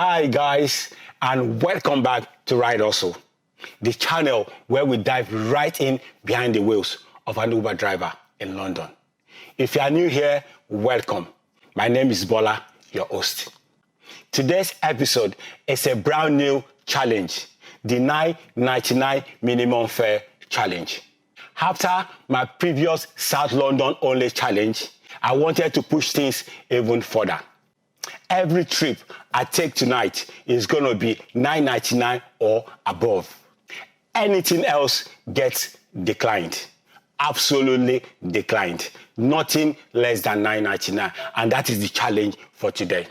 Hi guys, and welcome back to Ride Hustle, the channel where we dive right in behind the wheels of an Uber driver in London. If you are new here, welcome. My name is Bola, your host. Today's episode is a brand new challenge, the £9.99 minimum fare challenge. After my previous South London only challenge, I wanted to push things even further. Every trip I take tonight is going to be £9.99 or above. Anything else gets declined. Absolutely declined. Nothing less than £9.99, and that is the challenge for today.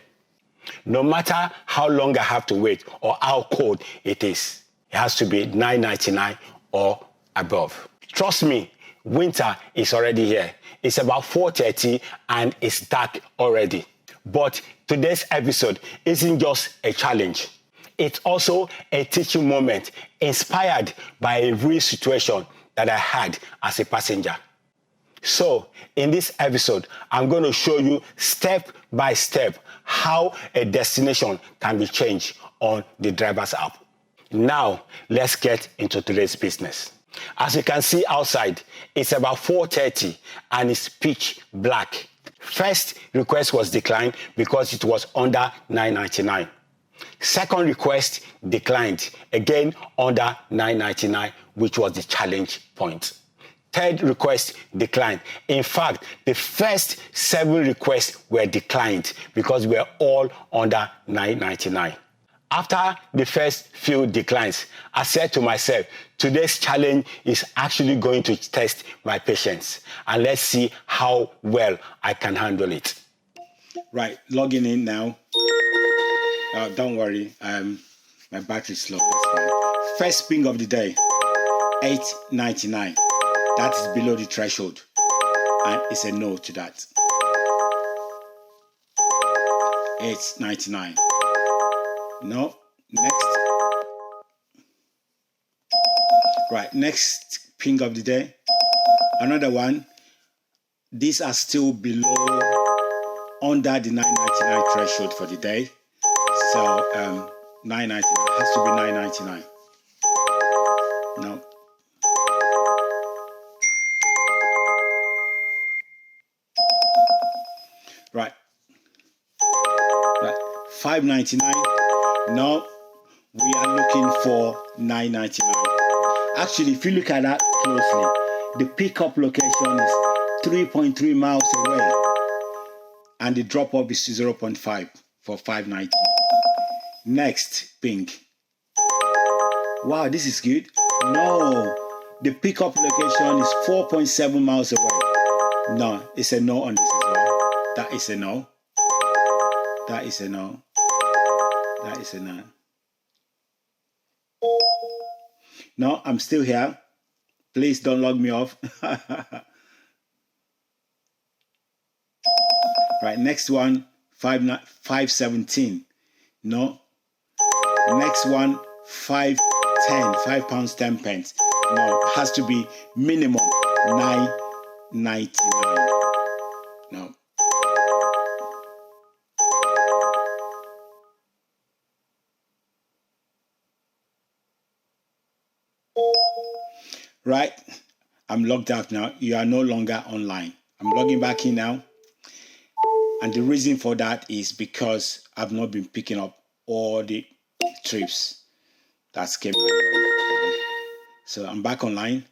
No matter how long I have to wait or how cold it is, it has to be £9.99 or above. Trust me, winter is already here. It's about 4:30 and it's dark already. But today's episode isn't just a challenge. It's also a teaching moment inspired by a real situation that I had as a passenger. So in this episode, I'm going to show you step by step how a destination can be changed on the driver's app. Now, let's get into today's business. As you can see outside, it's about 4:30 and it's pitch black. First request was declined because it was under £9.99. Second request declined, again under £9.99, which was the challenge point. Third request declined. In fact, the first 7 requests were declined because we were all under £9.99. After the first few declines, I said to myself, today's challenge is actually going to test my patience, and let's see how well I can handle it. Right, logging in now. Don't worry, my battery's slow, that's fine. First ping of the day, £8.99. That is below the threshold, and it's a no to that. £8.99. No. Next. Right, next ping of the day. Another one. These are still below, under the £9.99 threshold for the day. So £9.99 has to be £9.99. No. Right. £5.99. No, we are looking for £9.99. Actually, if you look at that closely, the pickup location is 3.3 miles away, and the drop-off is 0.5 for £5.99. Next, ping. Wow, this is good. No, the pickup location is 4.7 miles away. No, it's a no on this as well. That is a no. That is a no. That is a no. No, I'm still here. Please don't log me off. Right, next one, £5.17. No. Next one, £5.10. £5.10. No, it has to be minimum £9.99. No. Right, I'm logged out now. You are no longer online. I'm logging back in now. And the reason for that is because I've not been picking up all the trips that came my way. So I'm back online.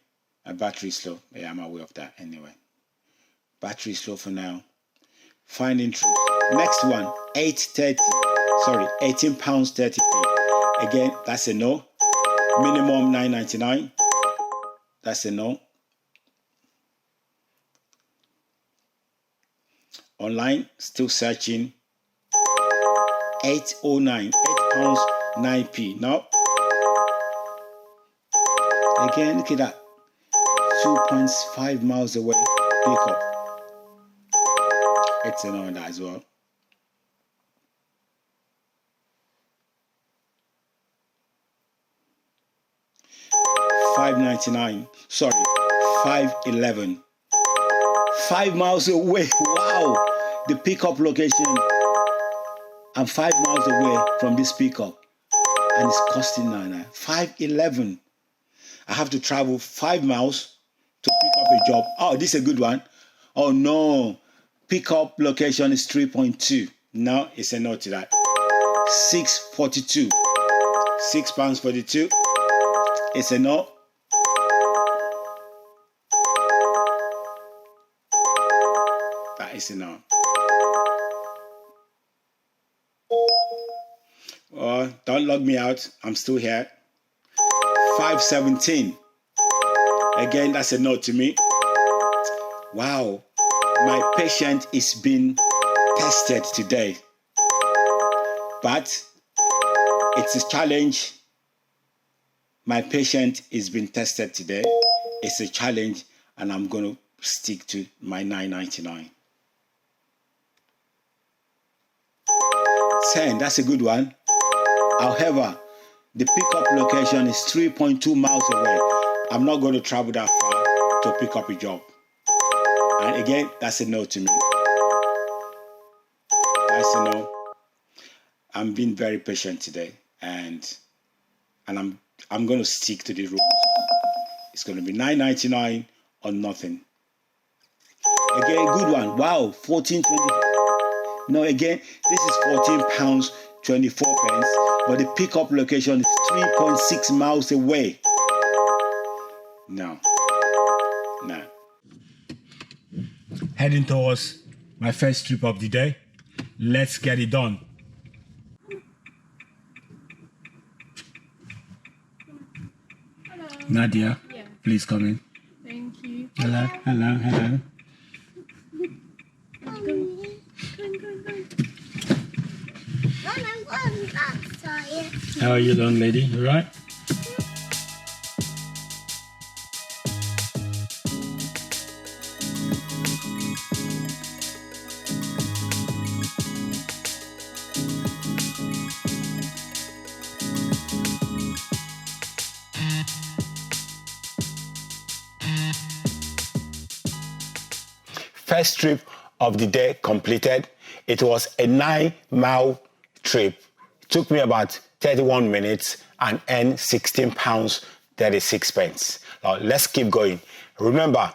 My battery is slow. Yeah, I'm aware of that anyway. Battery is slow for now. Finding trips. Next one, £18.30. Again, that's a no. Minimum £9.99. That's a no. Online, still searching. £8.09. £8.09. No. Again, look at that. 2.5 miles away. Pick up. It's a no on that as well. £5.99. Sorry, £5.11. 5 miles away. Wow, the pickup location I'm 5 miles away from this pickup, and it's costing 99. 511. I have to travel 5 miles to pick up a job. Oh, this is a good one. Oh no, pickup location is 3.2. No, it's a no to that. 6.42. £6.42. It's a no. That is a no. Oh, don't log me out. I'm still here. 5.17. Again, that's a no to me. Wow, my patience is being tested today. But it's a challenge. My patience is being tested today. It's a challenge, and I'm going to stick to my $9.99. 10, that's a good one. However, the pickup location is 3.2 miles away. I'm not going to travel that far to pick up a job. And again, that's a no to me. That's a no. I'm being very patient today, and I'm going to stick to the rules. It's going to be $9.99 or nothing. Again, good one. Wow, 14.20. No, again, this is £14.24, but the pickup location is 3.6 miles away. No. Heading towards my first trip of the day. Let's get it done. Hello. Nadia, Yeah. please come in. Thank you. Hello. Go. How are you doing, lady? You right? First trip of the day completed. It was a 9-mile trip. It took me about 31 minutes and earned £16.36. Now let's keep going. Remember,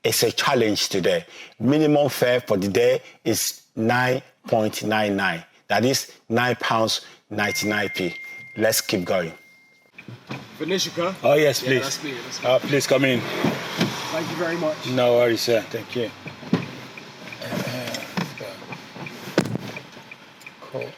it's a challenge today. Minimum fare for the day is 9.99. That is £9.99. Let's keep going. Vanishika? Oh yes, please. Yeah, that's me. That's me. Please come in. Thank you very much. No worries, sir. Thank you. Cool.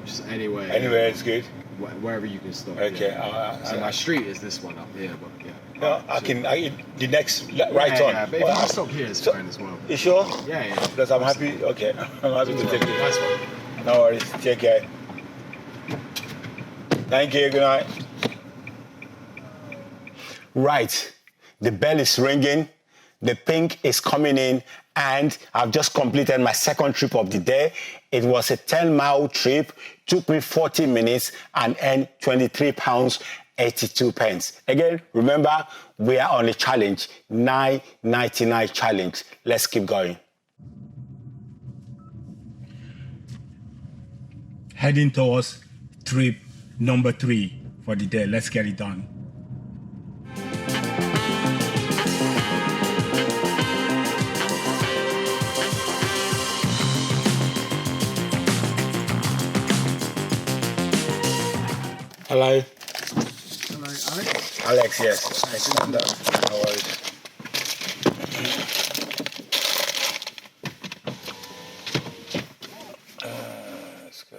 Just anyway. Anyway, it's good. Wherever you can stop. Okay. Yeah. So my street is this one up here, but yeah. No, the next right on. Yeah, but if I stop here, it's fine as well. You sure? Yeah. Because I'm happy. Okay. I'm happy to take it. Nice one. No worries. Take care. Thank you. Good night. Right. The bell is ringing. The pink is coming in, and I've just completed my second trip of the day. It was a 10-mile trip. Took me 40 minutes and earned £23.82. Again, remember, we are on a challenge, $9.99 challenge. Let's keep going. Heading towards trip number 3 for the day. Let's get it done. Hello. Hello, Alex. Alex, yes. No worries. Let's go.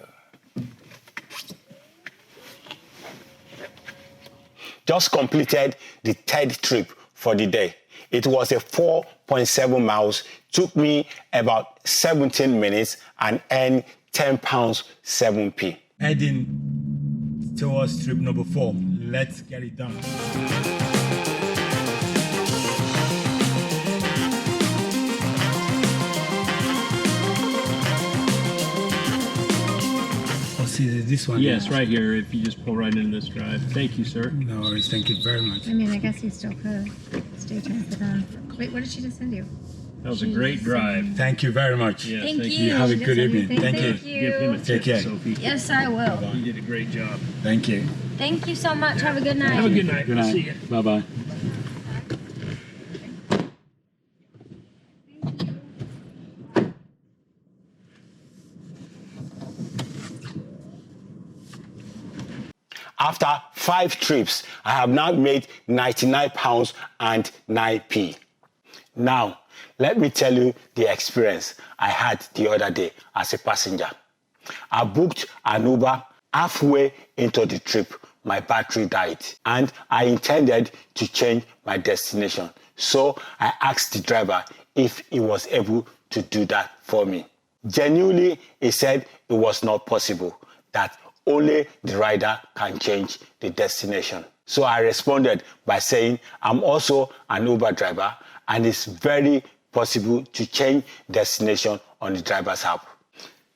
Just completed the third trip for the day. It was a 4.7 miles. Took me about 17 minutes and earned £10.07. Heading towards trip number 4. Let's get it done. Oh, see, this this one? Yes, right here. If you just pull right into this drive. Thank you, sir. No worries. Thank you very much. I mean, I guess you still could. Stay tuned for them. Wait, what did she just send you? That was a great drive. Thank you very much. Yes, Thank you. You have a She good just sent you evening. things. Thank you. Give him a Take tip, care. Sophie. Yes, I will. You did a great job. Thank you. Thank you so much. Have a good night. Have a good night. Good See you. night. Bye bye. After 5 trips, I have now made £99 and 9p. Now, let me tell you the experience I had the other day as a passenger. I booked an Uber. Halfway into the trip, my battery died and I intended to change my destination. So I asked the driver if he was able to do that for me. Genuinely, he said it was not possible, that only the rider can change the destination. So I responded by saying, I'm also an Uber driver and it's very possible to change destination on the driver's app.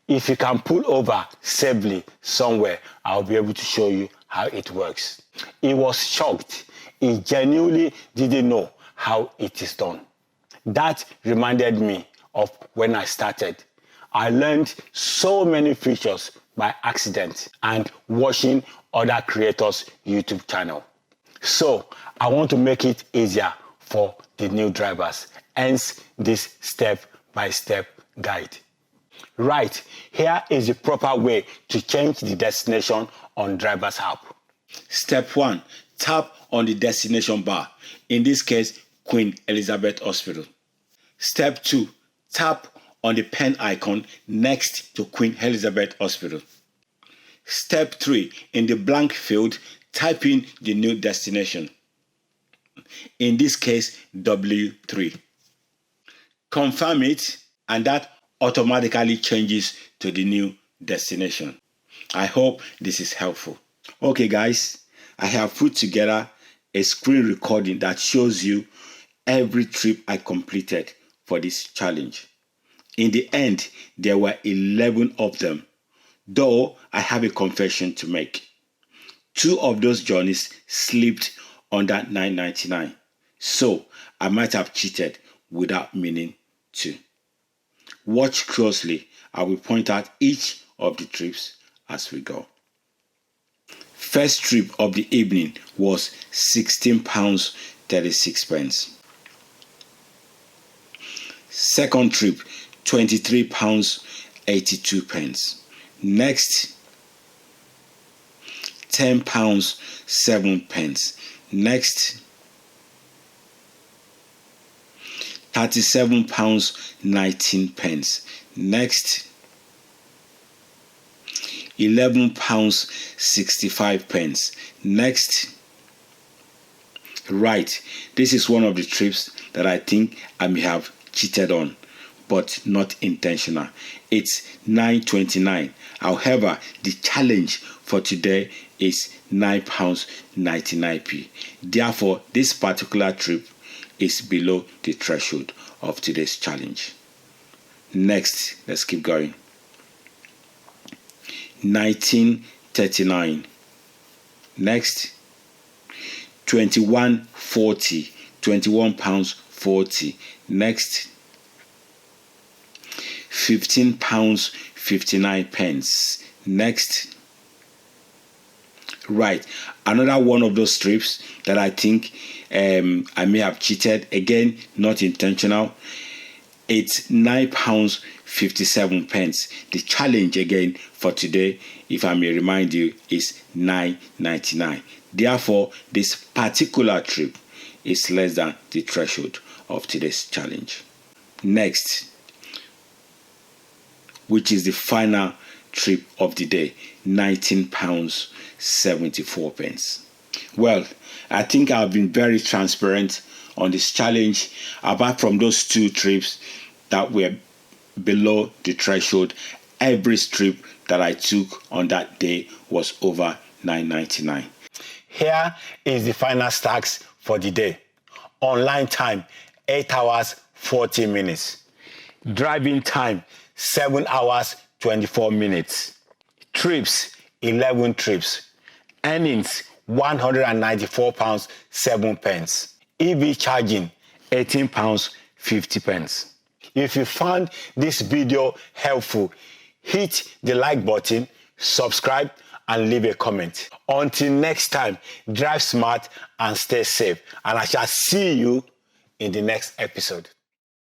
If you can pull over safely somewhere, I'll be able to show you how it works. He was shocked. He genuinely didn't know how it is done. That reminded me of when I started. I learned so many features by accident and watching other creators' YouTube channel. So I want to make it easier for the new drivers, hence this step-by-step guide. Right, here is the proper way to change the destination on driver's app. Step 1. Tap on the destination bar. In this case, Queen Elizabeth Hospital. Step 2. Tap on the pen icon next to Queen Elizabeth Hospital. Step 3. In the blank field, type in the new destination. In this case, W3. Confirm it, and that automatically changes to the new destination. I hope this is helpful. Okay guys, I have put together a screen recording that shows you every trip I completed for this challenge. In the end, there were 11 of them, though I have a confession to make. 2 of those journeys slipped under $9.99, so I might have cheated without meaning to. Watch closely. I will point out each of the trips as we go. First trip of the evening was £16.36. Second trip, £23.82. Next, £10.07. Next, £37.19. Next, £11.65. Next, right, this is one of the trips that I think I may have cheated on, but not intentional. It's $9.29. However, the challenge for today is £9.99. Therefore, this particular trip is below the threshold of today's challenge. Next, let's keep going. 1939. Next, 21.40, £21.40. Next, £15.59. Next, right, another one of those trips that I think I may have cheated, again, not intentional. It's £9.57. The challenge again for today, if I may remind you, is $9.99. Therefore, this particular trip is less than the threshold of today's challenge. Next, which is the final trip of the day, £19.74. Well, I think I've been very transparent on this challenge. Apart from those 2 trips that were below the threshold, every trip that I took on that day was over $9.99. Here is the final stacks for the day. Online time, 8 hours, 40 minutes. Driving time, 7 hours, 24 minutes. Trips, 11 trips. Earnings, £194, 7 pence. EV charging, £18, 50 pence. If you found this video helpful, hit the like button, subscribe, and leave a comment. Until next time, drive smart and stay safe. And I shall see you in the next episode.